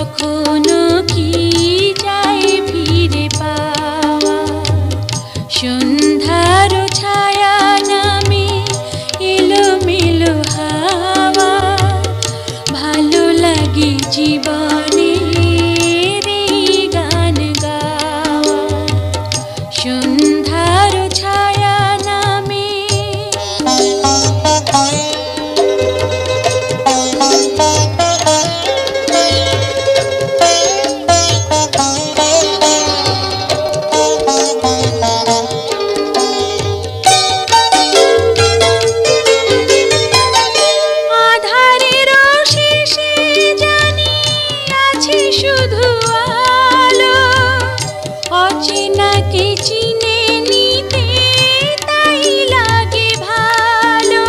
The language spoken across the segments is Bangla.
কখনো কি যায় ফিরে পাওয়া। সন্ধ্যার ছায়া নামে এলোমেলো হাওয়া, ভালো লাগে জীবনের এই গান গাওয়া। সন্ধ্যার ছায়া নামে শুধু আলো, অচেনাকে চিনে নিতে তাই লাগে ভালো।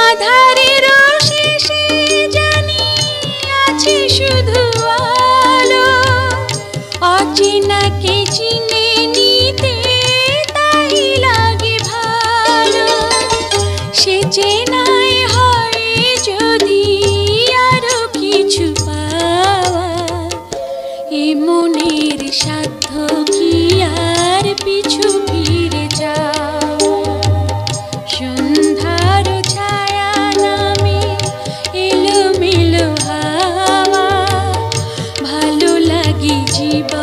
আঁধারের শেষে জানি আছে শুধু আলো, অচেনাকে চিনে নিতে তাই লাগে ভালো। সে চেনাই হয় যদি আরো কিছু পাওয়া, এ মনের সাধ্য কি আর পিছু ফিরে যাওয়া। সন্ধ্যার ছায়া নামে এলোমেলো হাওয়া, ভালো লাগে জীবন।